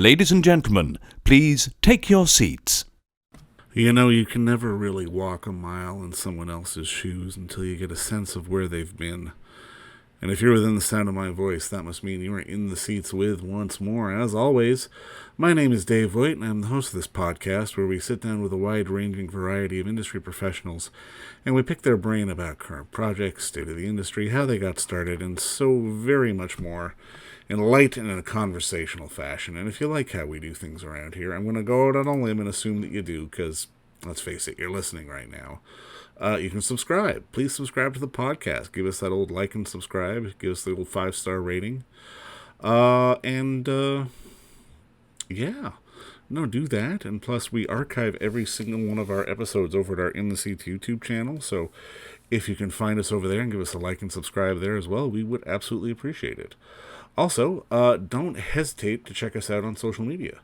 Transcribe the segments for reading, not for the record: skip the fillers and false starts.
Ladies and gentlemen, please take your seats. You know, you can never really walk a mile in someone else's shoes until you get a sense of where they've been. And if you're within the sound of my voice, that must mean you are in the seats with once more. As always, my name is Dave Voigt, and I'm the host of this podcast where we sit down with a wide-ranging variety of industry professionals, and we pick their brain about current projects, state of the industry, how they got started, and so very much more in a light and in a conversational fashion. And if you like how we do things around here, I'm going to go out on a limb and assume that you do, because, let's face it, you're listening right now. You can subscribe. Please subscribe to the podcast. Give us that old like and subscribe. Give us the old 5-star rating. Yeah. No, do that. And plus, we archive every single one of our episodes over at our In the Seats YouTube channel. So if you can find us over there and give us a like and subscribe there as well, we would absolutely appreciate it. Also, don't hesitate to check us out on social media.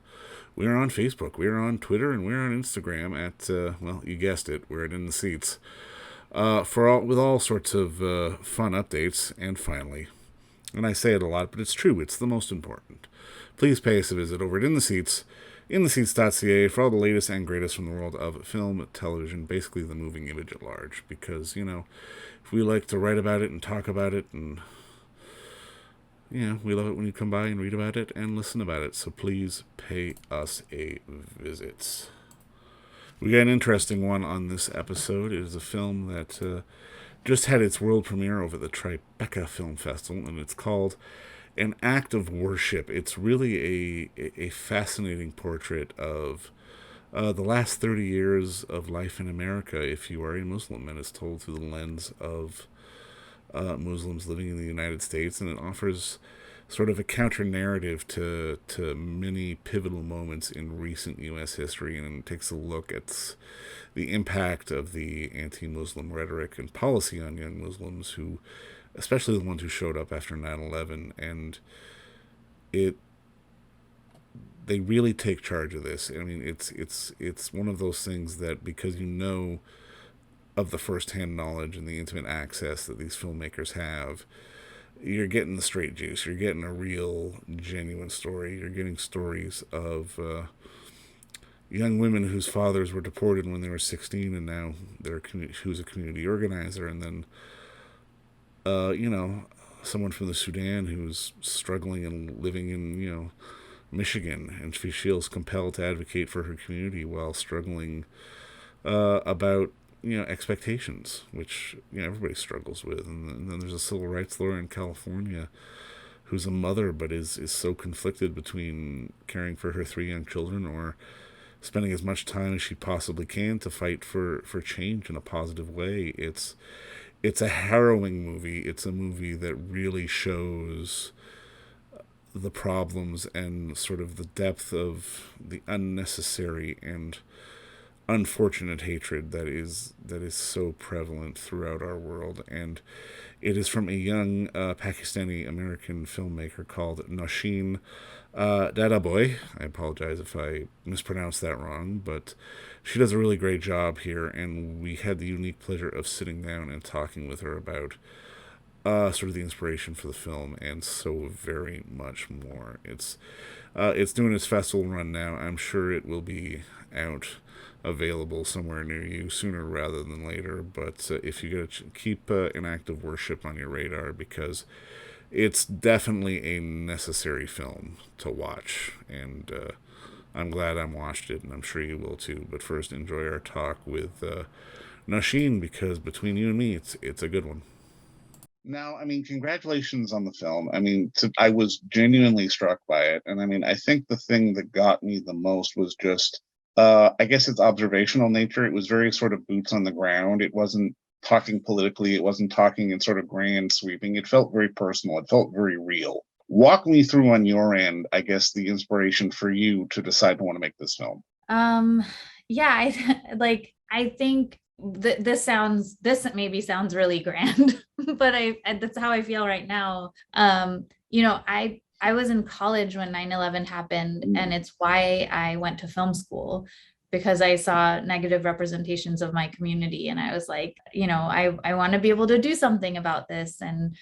We're on Facebook, we're on Twitter, and we're on Instagram at, well, you guessed it, we're at In the Seats. With all sorts of fun updates, and finally, and I say it a lot, but it's true, it's the most important. Please pay us a visit over at In the Seats, intheseats.ca, for all the latest and greatest from the world of film, television, basically the moving image at large. Because, you know, if we like to write about it and talk about it, and we love it when you come by and read about it and listen about it. So please pay us a visit. We got an interesting one on this episode. It is a film that just had its world premiere over the Tribeca Film Festival, and it's called An Act of Worship. It's really a fascinating portrait of the last 30 years of life in America, if you are a Muslim, and it's told through the lens of Muslims living in the United States, and it offers sort of a counter-narrative to many pivotal moments in recent U.S. history, and it takes a look at the impact of the anti-Muslim rhetoric and policy on young Muslims, who, especially the ones who showed up after 9/11, and they really take charge of this. I mean, it's one of those things that, because you know of the first-hand knowledge and the intimate access that these filmmakers have, you're getting the straight juice. You're getting a real, genuine story. You're getting stories of young women whose fathers were deported when they were 16, and now who's a community organizer, and then, someone from the Sudan who's struggling and living in, Michigan, and she feels compelled to advocate for her community while struggling about expectations, which everybody struggles with. And then there's a civil rights lawyer in California who's a mother, but is so conflicted between caring for her 3 young children or spending as much time as she possibly can to fight for change in a positive way. It's a harrowing movie. It's a movie that really shows the problems and sort of the depth of the unnecessary and unfortunate hatred that is so prevalent throughout our world. And it is from a young Pakistani American filmmaker called Nausheen Dadabhoy. I apologize if I mispronounced that wrong, but she does a really great job here, and we had the unique pleasure of sitting down and talking with her about sort of the inspiration for the film and so very much more. It's doing its festival run now. I'm sure it will be out available somewhere near you sooner rather than later, but if you get to keep An Act of Worship on your radar, because it's definitely a necessary film to watch, and I'm glad I watched it, and I'm sure you will too. But first, enjoy our talk with Nausheen, because between you and me, it's a good one. Now, I mean, congratulations on the film. I mean, I was genuinely struck by it, and I mean, I think the thing that got me the most was just I guess its observational nature. It was very sort of boots on the ground. It wasn't talking politically. It wasn't talking in sort of grand sweeping. It felt very personal. It felt very real. Walk me through on your end, I guess, the inspiration for you to decide to want to make this film. Yeah, I think this maybe sounds really grand, but that's how I feel right now. I was in college when 9/11 happened, and it's why I went to film school, because I saw negative representations of my community, and I was like, I want to be able to do something about this. And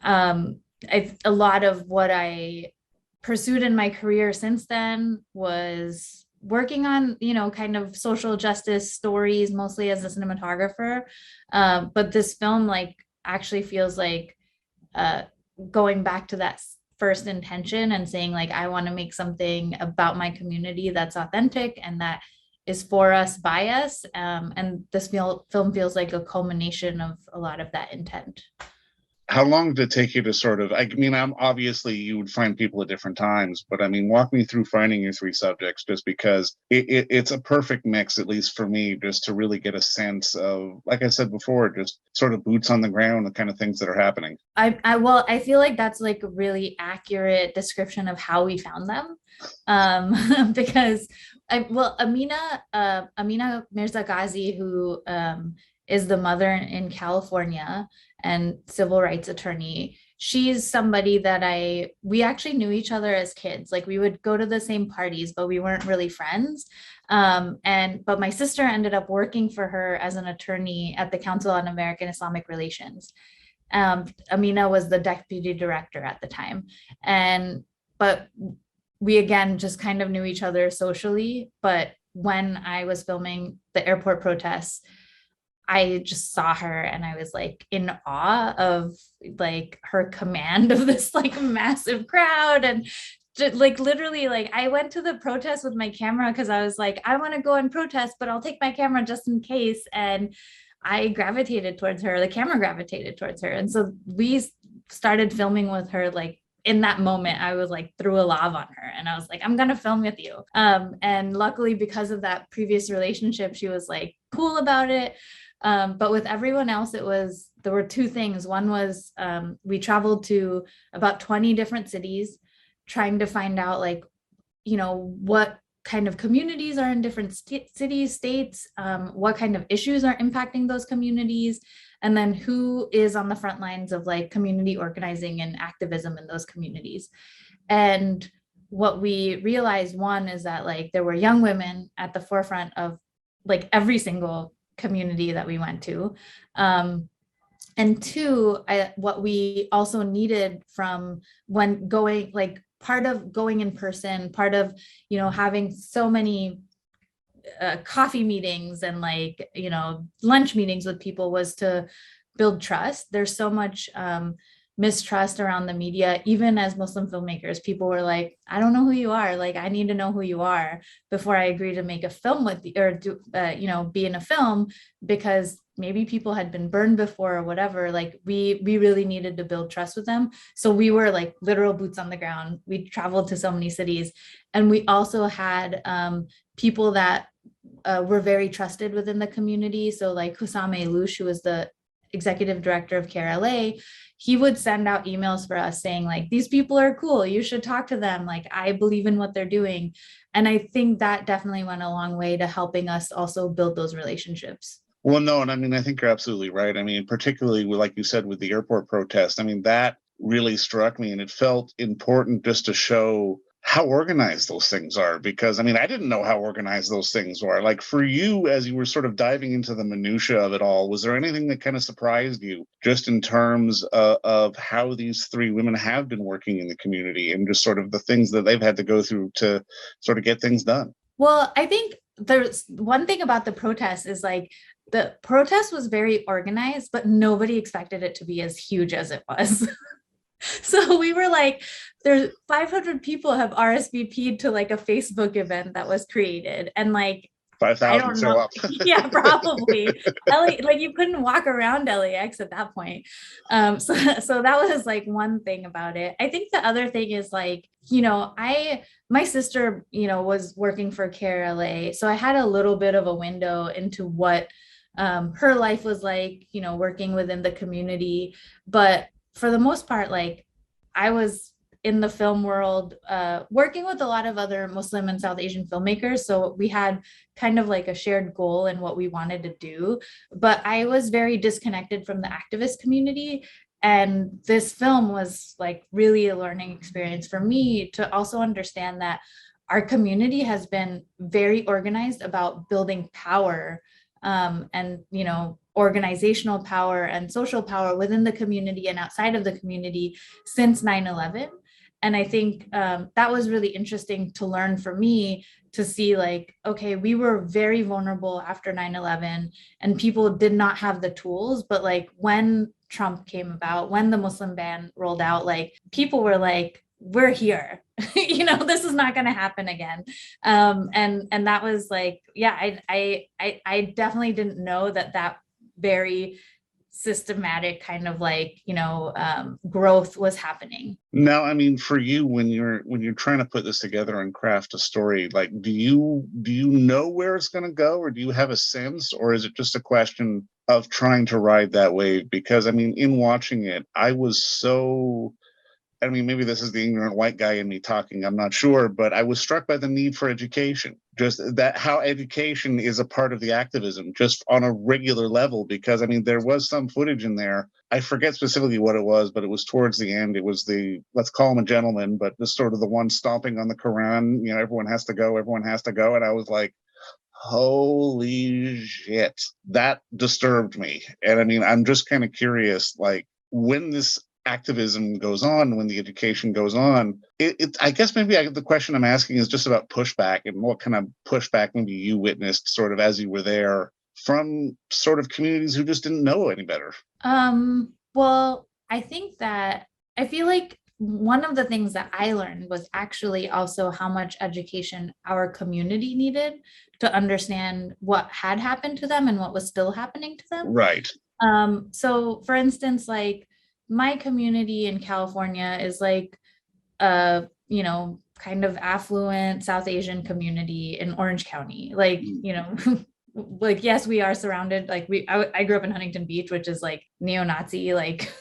a lot of what I pursued in my career since then was working on, kind of social justice stories, mostly as a cinematographer. But this film like actually feels like uh, going back to that first intention and saying like, I want to make something about my community that's authentic and that is for us by us. And this film feels like a culmination of a lot of that intent. How long did it take you to sort of, I mean, I'm obviously you would find people at different times, but I mean, walk me through finding your three subjects, just because it's a perfect mix, at least for me, just to really get a sense of, like I said before, just sort of boots on the ground, the kind of things that are happening. I feel like that's like a really accurate description of how we found them. Because Amina Mirza Ghazi, who is the mother in California and civil rights attorney. She's somebody that we actually knew each other as kids. Like we would go to the same parties, but we weren't really friends. But my sister ended up working for her as an attorney at the Council on American Islamic Relations. Amina was the deputy director at the time. But we again just kind of knew each other socially. But when I was filming the airport protests, I just saw her and I was like in awe of like her command of this like massive crowd. And just, like literally, like I went to the protest with my camera because I was like, I want to go and protest, but I'll take my camera just in case. And I gravitated towards her, the camera gravitated towards her. And so we started filming with her. Like in that moment, I was like threw a love on her and I was like, I'm going to film with you. And luckily, because of that previous relationship, she was like cool about it. But with everyone else, there were two things. One was we traveled to about 20 different cities trying to find out like, what kind of communities are in different cities, states, what kind of issues are impacting those communities, and then who is on the front lines of like community organizing and activism in those communities. And what we realized, one, is that like there were young women at the forefront of like every single community that we went to. And two, what we also needed from when going, like part of going in person, part of, having so many coffee meetings and like, lunch meetings with people was to build trust. There's so much mistrust around the media. Even as Muslim filmmakers, people were like, I don't know who you are. Like, I need to know who you are before I agree to make a film with you or do, be in a film, because maybe people had been burned before or whatever. Like we really needed to build trust with them. So we were like literal boots on the ground. We traveled to so many cities, and we also had people that were very trusted within the community. So like Hussam Elush, who was the executive director of KRLA, he would send out emails for us saying like, these people are cool, you should talk to them, like I believe in what they're doing. And I think that definitely went a long way to helping us also build those relationships. Well, no, and I mean, I think you're absolutely right. I mean, particularly like you said with the airport protest, I mean, that really struck me, and it felt important just to show how organized those things are, because I mean, I didn't know how organized those things were. Like for you, as you were sort of diving into the minutia of it all, was there anything that kind of surprised you just in terms of how these three women have been working in the community and just sort of the things that they've had to go through to sort of get things done? Well, I think there's one thing about the protest is like the protest was very organized, but nobody expected it to be as huge as it was. So we were like, there's 500 people have RSVP'd to like a Facebook event that was created, and like 5,000 show up. Yeah, probably. Like you couldn't walk around LAX at that point. So that was like one thing about it. I think the other thing is like, my sister, was working for KRLA, so I had a little bit of a window into what her life was like, working within the community. But for the most part, like I was in the film world, working with a lot of other Muslim and South Asian filmmakers. So we had kind of like a shared goal in what we wanted to do. But I was very disconnected from the activist community. And this film was like really a learning experience for me to also understand that our community has been very organized about building power, and, organizational power and social power within the community and outside of the community since 9/11. And I think that was really interesting to learn for me, to see like, okay, we were very vulnerable after 9/11 and people did not have the tools. But like when Trump came about, when the Muslim ban rolled out, like people were like, we're here. This is not going to happen again. And that was like, yeah, I definitely didn't know that very systematic kind of like, growth was happening. Now, I mean, for you, when you're trying to put this together and craft a story, like, do you know where it's going to go, or do you have a sense, or is it just a question of trying to ride that wave? Because I mean, in watching it, I was so, I mean, maybe this is the ignorant white guy in me talking, I'm not sure, but I was struck by the need for education. Just that, how education is a part of the activism, just on a regular level. Because I mean, there was some footage in there. I forget specifically what it was, but it was towards the end. It was the, let's call him a gentleman, but this sort of the one stomping on the Quran, everyone has to go, everyone has to go. And I was like, holy shit, that disturbed me. And I mean, I'm just kind of curious, like, when this activism goes on, when the education goes on, I guess maybe the question I'm asking is just about pushback, and what kind of pushback maybe you witnessed sort of as you were there from sort of communities who just didn't know any better. Well, I think that I feel like one of the things that I learned was actually also how much education our community needed to understand what had happened to them and what was still happening to them. Right. So for instance, like my community in California is like kind of affluent South Asian community in Orange County. Like, like, yes, we are surrounded, like I grew up in Huntington Beach, which is like neo-Nazi, like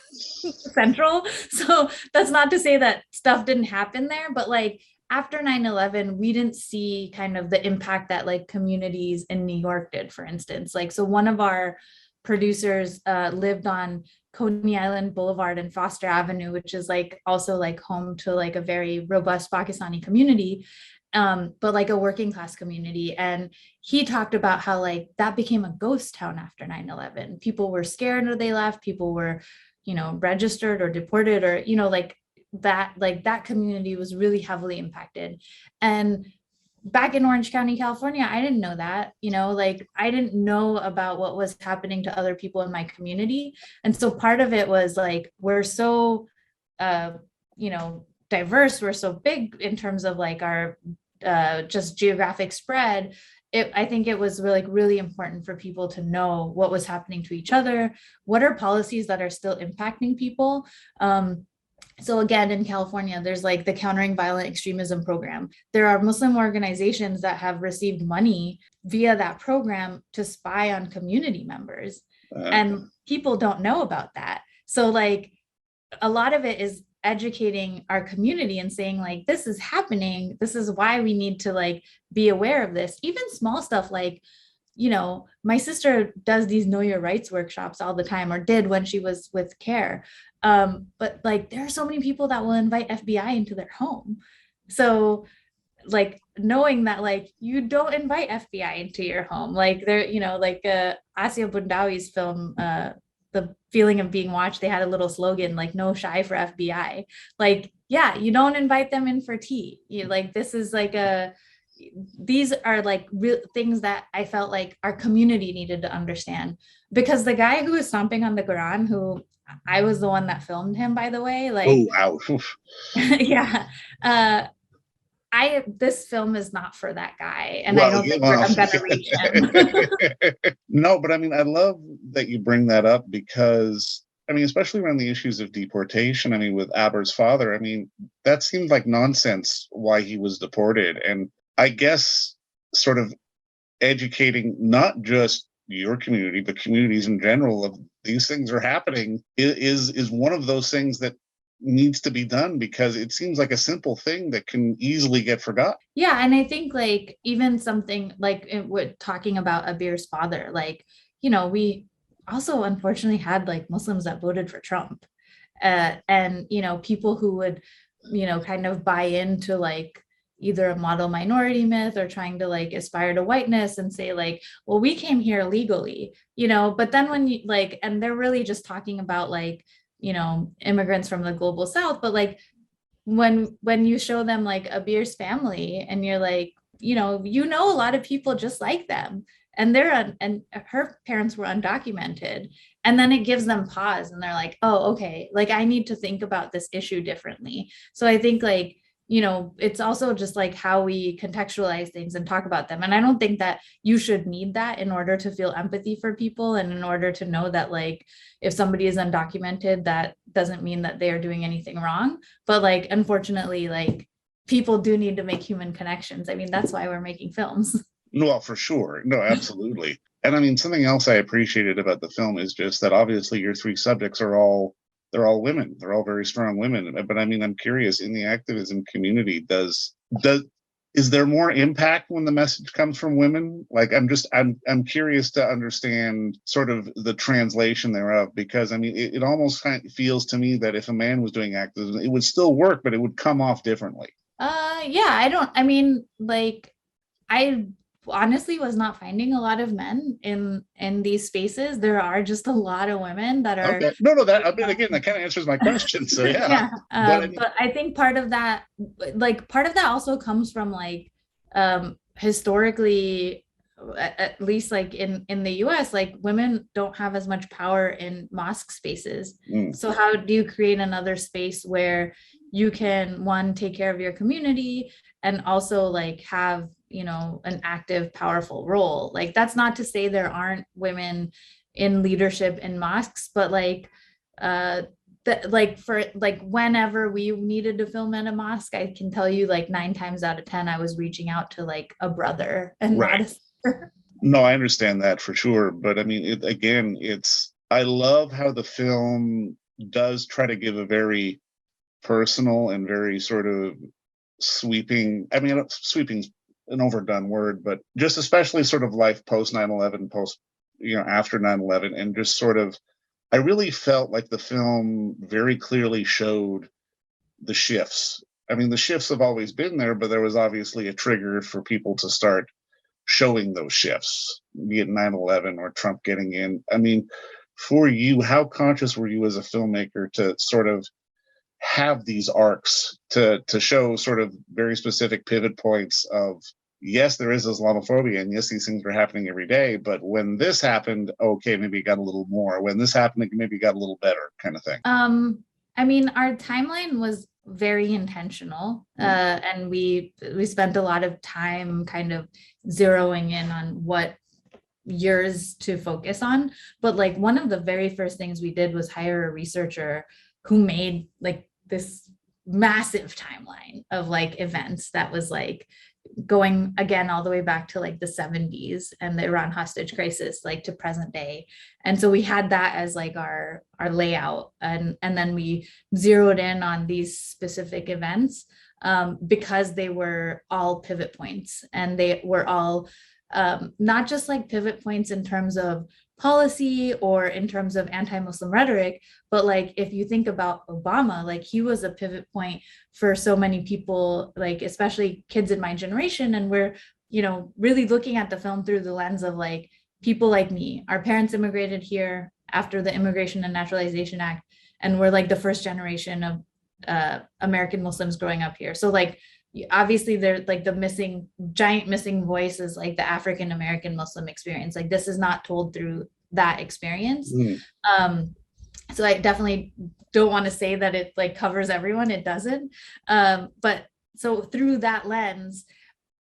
central. So that's not to say that stuff didn't happen there, but like after 9/11, we didn't see kind of the impact that like communities in New York did, for instance. Like, so one of our producers lived on Coney Island Boulevard and Foster Avenue, which is like also like home to like a very robust Pakistani community, but like a working class community. And he talked about how like that became a ghost town after 9/11. People were scared or they left. People were, registered or deported, or, like that community was really heavily impacted. And back in Orange County, California, I didn't know that, like I didn't know about what was happening to other people in my community. And so part of it was like, we're so, diverse, we're so big in terms of like our just geographic spread. I think it was really important for people to know what was happening to each other, what are policies that are still impacting people. So again, in California, there's like the Countering Violent Extremism program. There are Muslim organizations that have received money via that program to spy on community members. And people don't know about that. So like a lot of it is educating our community and saying like, this is happening. This is why we need to like be aware of this. Even small stuff like, my sister does these Know Your Rights workshops all the time, or did when she was with CARE. But like, there are so many people that will invite FBI into their home. So like knowing that like, you don't invite FBI into your home, like there, like Asia Bundawi's film, The Feeling of Being Watched, they had a little slogan like no shy for FBI. Like, yeah, you don't invite them in for tea. Like, this is like these are like real things that I felt like our community needed to understand. Because the guy who was stomping on the Quran, who I was the one that filmed him, by the way, like, oh wow. yeah, this film is not for that guy, and I don't think I'm gonna reach him. No, but I mean, I love that you bring that up, because I mean, especially around the issues of deportation. I mean, with Aber's father, I mean, that seemed like nonsense why he was deported. And I guess sort of educating not just your community, but communities in general of these things are happening is one of those things that needs to be done, because it seems like a simple thing that can easily get forgotten. Yeah, and I think like even something like talking about Abir's father, like, we also unfortunately had like Muslims that voted for Trump, and people who would kind of buy into like either a model minority myth or trying to like aspire to whiteness and say like, well, we came here legally, but then when you like, and they're really just talking about like, immigrants from the global South, but like when you show them like Abir's family and you're like, a lot of people just like them, and and her parents were undocumented, and then it gives them pause and they're like, oh, okay, like I need to think about this issue differently. So I think like, it's also just like how we contextualize things and talk about them. And I don't think that you should need that in order to feel empathy for people, and in order to know that like if somebody is undocumented, that doesn't mean that they are doing anything wrong. But like, unfortunately, like people do need to make human connections. I mean, that's why we're making films. No, for sure. No, absolutely. And I mean, something else I appreciated about the film is just that obviously your three subjects they're all women. They're all very strong women. But I mean, I'm curious, in the activism community, is there more impact when the message comes from women? Like, I'm curious to understand sort of the translation thereof, because I mean, it almost kind of feels to me that if a man was doing activism, it would still work, but it would come off differently. Yeah, I mean, like, I honestly was not finding a lot of men in these spaces. There are just a lot of women that are okay. No, that, I mean, again, that kind of answers my question. So yeah. But I think part of that also comes from like historically, at least like in the US, like women don't have as much power in mosque spaces. So how do you create another space where you can, one, take care of your community, and also like have an active, powerful role? Like, that's not to say there aren't women in leadership in mosques, but like for like whenever we needed to film at a mosque, I can tell you like 9 times out of 10 I was reaching out to like a brother and right. not a sister. No, I understand that for sure. But I mean, I love how the film does try to give a very personal and very sort of sweeping, I mean, sweeping's an overdone word, but just especially sort of life post 9/11, post, after 9/11, and just sort of, I really felt like the film very clearly showed the shifts. I mean, the shifts have always been there, but there was obviously a trigger for people to start showing those shifts, be it 9/11 or Trump getting in. I mean, for you, how conscious were you as a filmmaker to sort of have these arcs to show sort of very specific pivot points of, yes, there is Islamophobia, and yes, these things are happening every day, but when this happened, okay, maybe it got a little more. When this happened, maybe it got a little better, kind of thing. I mean, our timeline was very intentional, and we spent a lot of time kind of zeroing in on what years to focus on. But like, one of the very first things we did was hire a researcher who made like this massive timeline of like events that was like going again all the way back to like the 70s and the Iran hostage crisis, like to present day. And so we had that as like our layout, and then we zeroed in on these specific events because they were all pivot points, and they were all not just like pivot points in terms of policy or in terms of anti-Muslim rhetoric, but like if you think about Obama, like he was a pivot point for so many people, like especially kids in my generation. And we're, really looking at the film through the lens of like people like me. Our parents immigrated here after the Immigration and Naturalization Act, and we're like the first generation of American Muslims growing up here. So like, obviously there's like the giant missing voice is like the African American Muslim experience. Like, this is not told through that experience. So I definitely don't want to say that it like covers everyone. It doesn't. But so through that lens,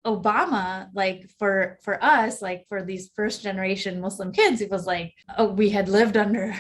Obama, like for us, like for these first generation Muslim kids, it was like, oh, we had lived under,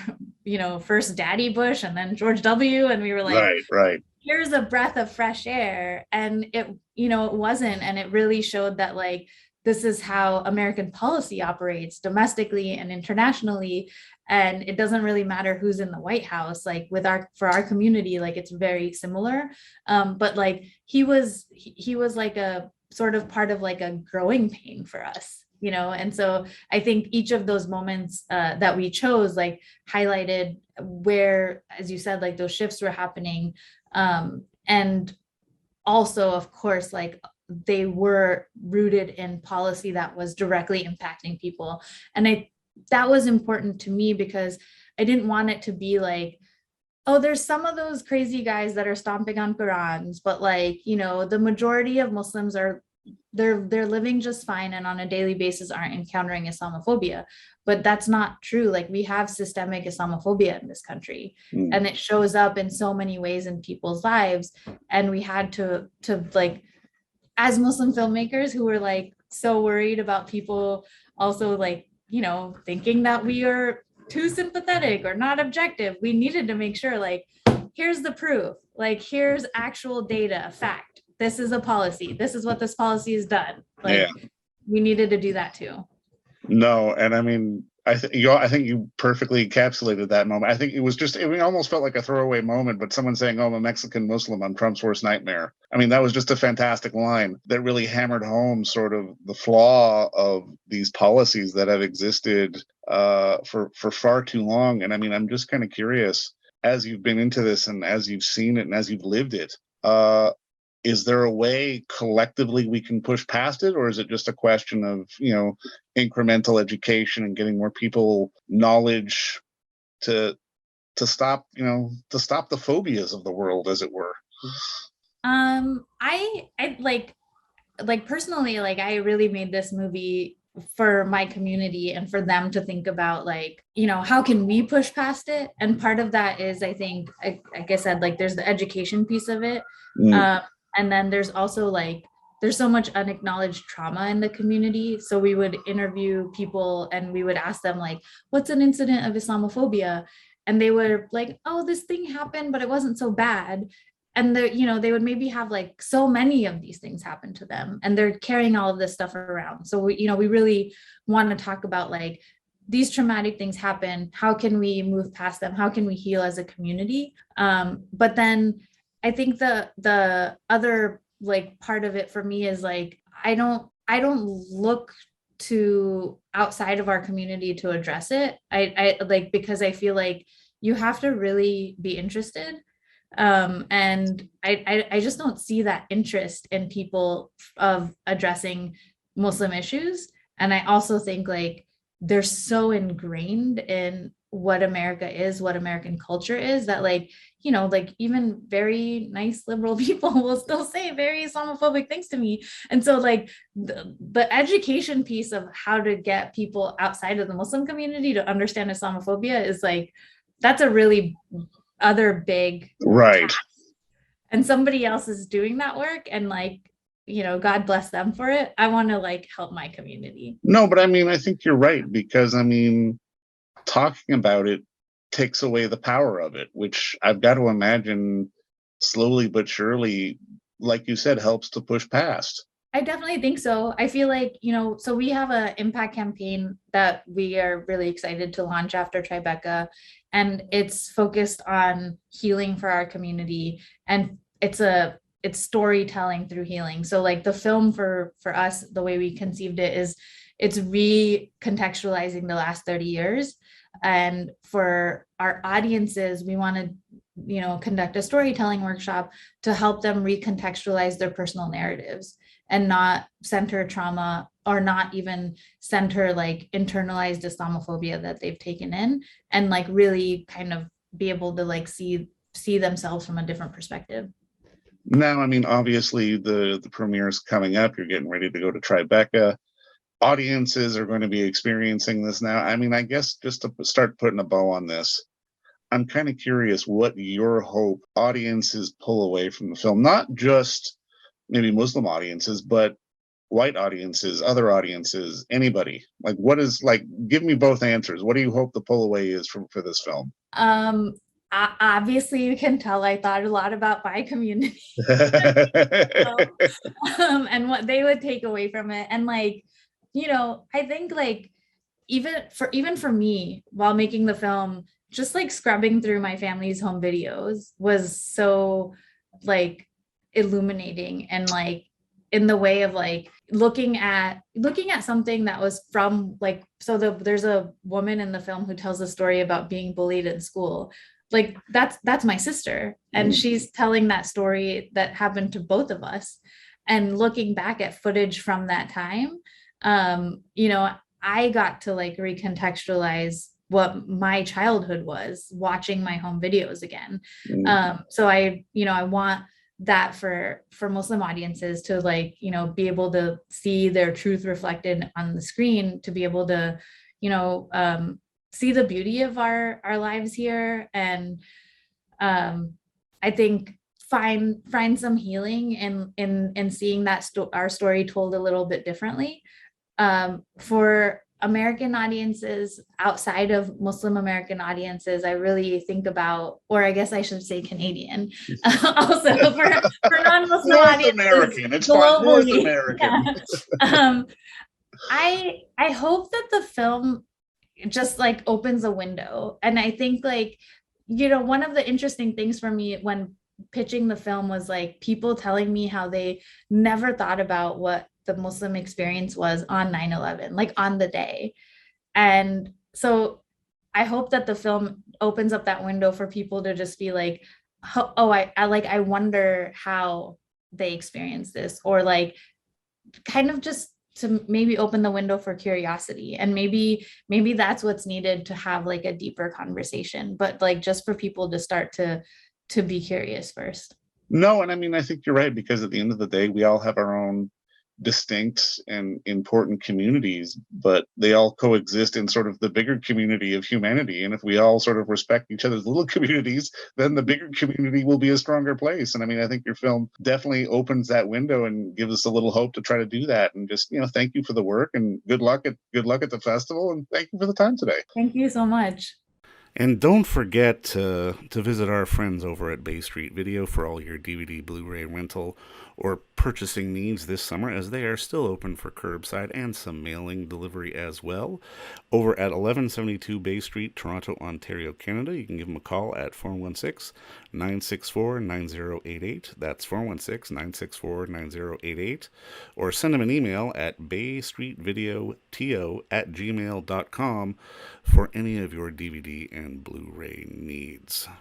first Daddy Bush and then George W. And we were like, right. Here's a breath of fresh air. And it wasn't. And it really showed that like, this is how American policy operates domestically and internationally. And it doesn't really matter who's in the White House, like for our community, like it's very similar. But like he was like a sort of part of like a growing pain for us, and so I think each of those moments that we chose like highlighted where, as you said, like those shifts were happening. And also, of course, like they were rooted in policy that was directly impacting people. And that was important to me because I didn't want it to be like Oh, there's some of those crazy guys that are stomping on Qurans, but like, the majority of Muslims are they're living just fine and on a daily basis aren't encountering Islamophobia. But that's not true. Like we have systemic Islamophobia in this country, Mm. and it shows up in so many ways in people's lives. And we had to like, as Muslim filmmakers who were like so worried about people also like, thinking that we are too sympathetic or not objective, we needed to make sure like, here's the proof, like here's actual data, fact. This is a policy. This is what this policy has done. Yeah. Like we needed to do that too. No, and I mean, I think you perfectly encapsulated that moment. I think it was just, it almost felt like a throwaway moment, but someone saying, "Oh, I'm a Mexican Muslim, I'm Trump's worst nightmare." I mean, that was just a fantastic line that really hammered home sort of the flaw of these policies that have existed for far too long. And I mean, I'm just kind of curious, as you've been into this and as you've seen it and as you've lived it, is there a way collectively we can push past it, or is it just a question of incremental education and getting more people knowledge to stop to stop the phobias of the world, as it were? I like personally, like I really made this movie for my community and for them to think about like, how can we push past it? And part of that is, I think, like I said, like there's the education piece of it. And then there's also like, there's so much unacknowledged trauma in the community. So we would interview people and we would ask them like, what's an incident of Islamophobia? And they were like, oh, this thing happened, but it wasn't so bad. And they would maybe have like so many of these things happen to them and they're carrying all of this stuff around. So we really want to talk about like, these traumatic things happen. How can we move past them? How can we heal as a community? But then I think the other like part of it for me is like, I don't look to outside of our community to address it. I like, because I feel like you have to really be interested. And I just don't see that interest in people of addressing Muslim issues. And I also think like they're so ingrained in what America is, what American culture is, that like, like even very nice liberal people will still say very Islamophobic things to me. And so like the education piece of how to get people outside of the Muslim community to understand Islamophobia is like, that's a really other big Right. task. And somebody else is doing that work, and like, God bless them for it. I want to like help my community. No, but I mean, I think you're right, because I mean, talking about it takes away the power of it, which I've got to imagine slowly but surely, like you said, helps to push past. I definitely think so. I feel like, so we have an impact campaign that we are really excited to launch after Tribeca, and it's focused on healing for our community. And it's storytelling through healing. So like the film for us, the way we conceived it is it's recontextualizing the last 30 years. And for our audiences, we want to, conduct a storytelling workshop to help them recontextualize their personal narratives and not center trauma, or not even center like internalized Islamophobia that they've taken in, and like really kind of be able to like see themselves from a different perspective. Now, I mean, obviously the premiere is coming up. You're getting ready to go to Tribeca. Audiences are going to be experiencing this now. I mean, I guess just to start putting a bow on this, I'm kind of curious what your hope audiences pull away from the film, not just maybe Muslim audiences, but white audiences, other audiences, anybody. Like, what is, like, give me both answers. What do you hope the pull away is for this film? Obviously you can tell I thought a lot about my community and what they would take away from it. And like, I think like even for me, while making the film, just like scrubbing through my family's home videos was so like illuminating, and like in the way of like looking at something that was from like, so there's a woman in the film who tells a story about being bullied in school. Like that's my sister, and she's telling that story that happened to both of us. And looking back at footage from that time, I got to like recontextualize what my childhood was, watching my home videos again. Mm. So I want that for Muslim audiences to, like, be able to see their truth reflected on the screen, to be able to, see the beauty of our lives here. And I think find some healing in seeing that our story told a little bit differently. For American audiences, outside of Muslim American audiences, I really think about, or I guess I should say Canadian, also for non-Muslim North audiences American. It's fine. North globally. American. Yeah. Um, I hope that the film just like opens a window. And I think, like, one of the interesting things for me when pitching the film was like people telling me how they never thought about what the Muslim experience was on 9/11, like on the day. And so I hope that the film opens up that window for people to just be like, oh, I wonder how they experience this, or like kind of just to maybe open the window for curiosity. And maybe that's what's needed to have like a deeper conversation, but like just for people to start to be curious first. No, and I mean, I think you're right, because at the end of the day, we all have our own distinct and important communities, but they all coexist in sort of the bigger community of humanity. And if we all sort of respect each other's little communities, then the bigger community will be a stronger place. And I mean, I think your film definitely opens that window and gives us a little hope to try to do that. And just, thank you for the work, and good luck at the festival, and thank you for the time today. Thank you so much. And don't forget to visit our friends over at Bay Street Video for all your DVD, Blu-ray rental, or purchasing needs this summer, as they are still open for curbside and some mailing delivery as well. Over at 1172 Bay Street, Toronto, Ontario, Canada, you can give them a call at 416-964-9088. That's 416-964-9088. Or send them an email at baystreetvideoto@gmail.com for any of your DVD and Blu-ray needs.